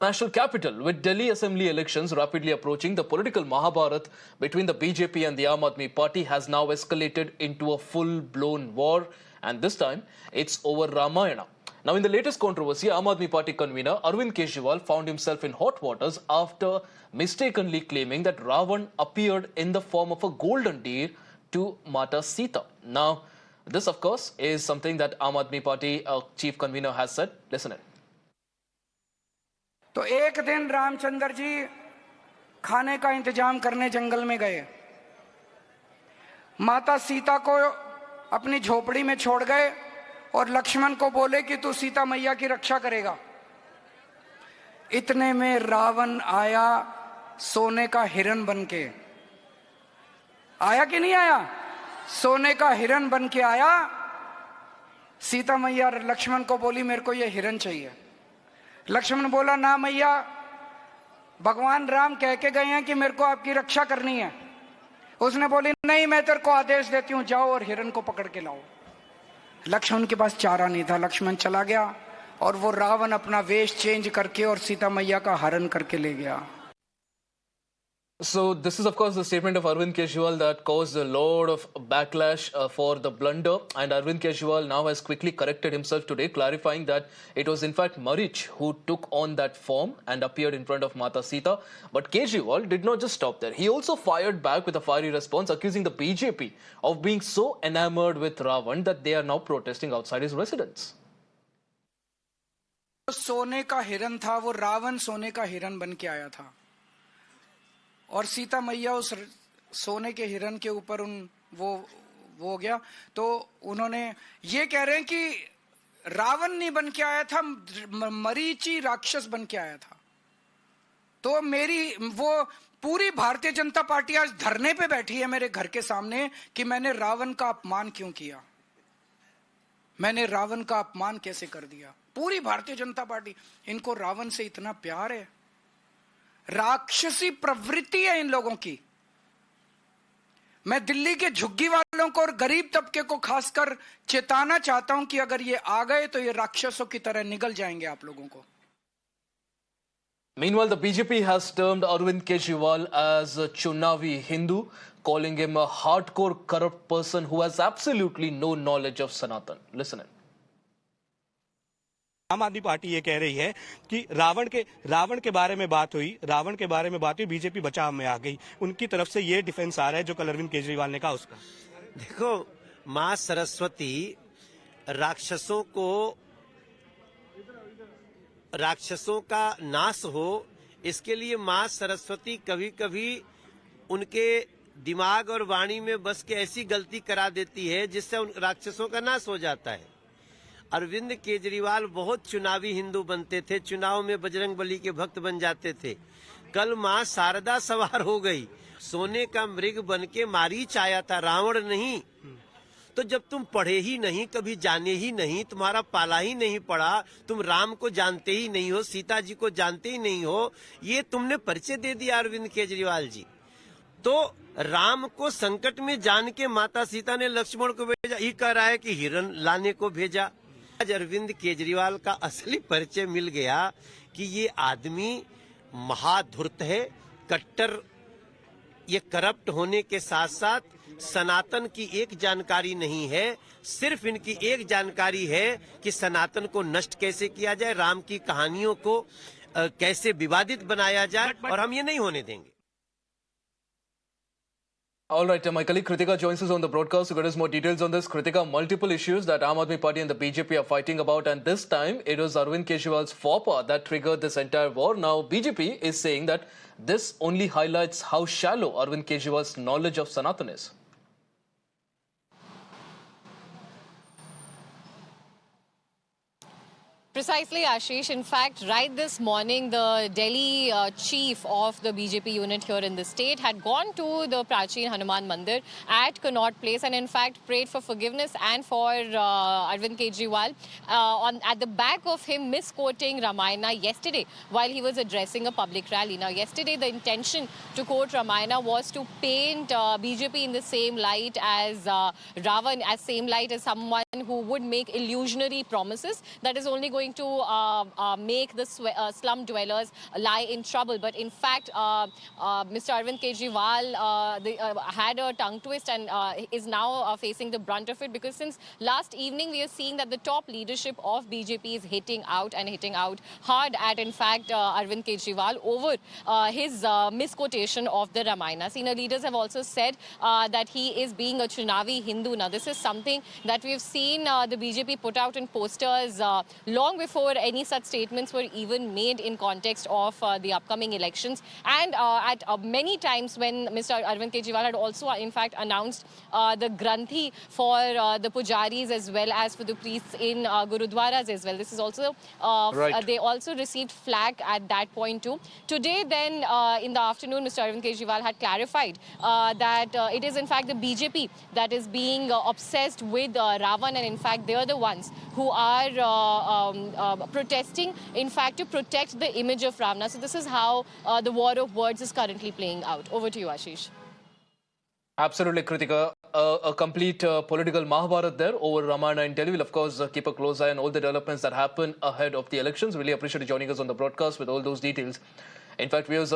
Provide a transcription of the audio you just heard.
National capital. With Delhi Assembly elections rapidly approaching, the political Mahabharat between the BJP and the Aam Aadmi Party has now escalated into a full-blown war, and this time it's over Ramayana. Now, in the latest controversy, Aam Aadmi Party convener Arvind Kejriwal found himself in hot waters after mistakenly claiming that Ravan appeared in the form of a golden deer to Mata Sita. Now, this, of course, is something that Aam Aadmi Party chief convener has said. Listen in. तो एक दिन रामचंद्र जी खाने का इंतजाम करने जंगल में गए। माता सीता को अपनी झोपड़ी में छोड़ गए और लक्ष्मण को बोले कि तू सीता मैया की रक्षा करेगा। इतने में रावण आया सोने का हिरण बनके। आया कि नहीं आया? सोने का हिरण बनके आया। सीता मैया लक्ष्मण को बोली मेरे को ये हिरण चाहिए। लक्ष्मण बोला ना मैया, भगवान राम कह के गए हैं कि मेरे को आपकी रक्षा करनी है। उसने बोली नहीं, मैं तेरे को आदेश देती हूं, जाओ और हिरण को पकड़ के लाओ। लक्ष्मण के पास चारा नहीं था, लक्ष्मण चला गया और वो रावण अपना वेश चेंज करके और सीता मैया का हरण करके ले गया। So this is, of course, the statement of Arvind Kejriwal that caused a lot of backlash for the blunder, and Arvind Kejriwal now has quickly corrected himself today, clarifying that it was in fact Marich who took on that form and appeared in front of Mata Sita. But Kejriwal did not just stop there. He also fired back with a fiery response, accusing the BJP of being so enamored with Ravan that they are now protesting outside his residence. सोने का हिरण था, वो रावण सोने का हिरण बन के आया था और सीता मैया उस सोने के हिरण के ऊपर वो हो गया। तो उन्होंने ये कह रहे हैं कि रावण नहीं बन के आया था, मरीची राक्षस बन के आया था। तो मेरी वो पूरी भारतीय जनता पार्टी आज धरने पे बैठी है मेरे घर के सामने कि मैंने रावण का अपमान क्यों किया, मैंने रावण का अपमान कैसे कर दिया। पूरी भारतीय जनता पार्टी, इनको रावण से इतना प्यार है, राक्षसी प्रवृत्ति है इन लोगों की। मैं दिल्ली के झुग्गी वालों को और गरीब तबके को खासकर चेताना चाहता हूं कि अगर ये आ गए तो ये राक्षसों की तरह निगल जाएंगे आप लोगों को। Meanwhile, the BJP has termed Arvind Kejriwal as a Chunavi Hindu, calling him a hardcore corrupt person who has absolutely no knowledge of Sanatan. Listen in. आम आदमी पार्टी ये कह रही है कि रावण के बारे में बात हुई, बीजेपी बचाव में आ गई। उनकी तरफ से ये डिफेंस आ रहा है जो कल अरविंद केजरीवाल ने कहा उसका। देखो, मां सरस्वती राक्षसों का नाश हो, इसके लिए मां सरस्वती कभी कभी उनके दिमाग और वाणी में बस के ऐसी गलती करा देती है जिससे उन राक्षसों का नाश हो जाता है। अरविंद केजरीवाल बहुत चुनावी हिंदू बनते थे, चुनाव में बजरंग बली के भक्त बन जाते थे। कल मां शारदा सवार हो गई, सोने का मृग बन के मारीच आया था, रावण नहीं। तो जब तुम पढ़े ही नहीं, कभी जाने ही नहीं, तुम्हारा पाला ही नहीं पड़ा, तुम राम को जानते ही नहीं हो, सीता जी को जानते ही नहीं हो, ये तुमने परिचय दे दिया अरविंद केजरीवाल जी। तो राम को संकट में जान के माता सीता ने लक्ष्मण को भेजा, ये कह रहा है कि हिरण लाने को भेजा। आज अरविंद केजरीवाल का असली परिचय मिल गया कि ये आदमी महाधूर्त है, कट्टर, ये करप्ट होने के साथ साथ सनातन की एक जानकारी नहीं है। सिर्फ इनकी एक जानकारी है कि सनातन को नष्ट कैसे किया जाए, राम की कहानियों को कैसे विवादित बनाया जाए, और हम ये नहीं होने देंगे। All right, my colleague Kritika joins us on the broadcast to get us more details on this. Kritika, multiple issues that Aam Aadmi Party and the BJP are fighting about, and this time it was Arvind Kejriwal's faux pas that triggered this entire war. Now, BJP is saying that this only highlights how shallow Arvind Kejriwal's knowledge of Sanatan is. Precisely, Ashish. In fact, right this morning, the Delhi chief of the BJP unit here in the state had gone to the Prachin Hanuman Mandir at Connaught Place and in fact prayed for forgiveness and for Arvind Kejriwal at the back of him misquoting Ramayana yesterday while he was addressing a public rally. Now, yesterday the intention to quote Ramayana was to paint BJP in the same light as Ravan, as same light as someone who would make illusionary promises that is only going going to make the slum dwellers lie in trouble. But in fact, Mr. Arvind Kejriwal had a tongue twist and is now facing the brunt of it, because since last evening we are seeing that the top leadership of BJP is hitting out hard at, in fact, Arvind Kejriwal over his misquotation of the Ramayana. Senior leaders have also said that he is being a Chunavi Hindu. Now, this is something that we've seen the BJP put out in posters long before any such statements were even made in context of the upcoming elections. And at many times when Mr. Arvind Kejriwal had also, in fact, announced the Granthi for the pujaris as well as for the priests in Gurudwaras as well. This is also, they also received flack at that point too. Today then, in the afternoon, Mr. Arvind Kejriwal had clarified that it is in fact the BJP that is being obsessed with Ravan, and in fact they are the ones who are protesting, in fact, to protect the image of Ravana. So this is how the war of words is currently playing out. Over to you, Ashish. Absolutely, Kritika. A complete political Mahabharat there over Ramayana in Delhi. We'll, of course, keep a close eye on all the developments that happen ahead of the elections. Really appreciate you joining us on the broadcast with all those details. In fact, viewers,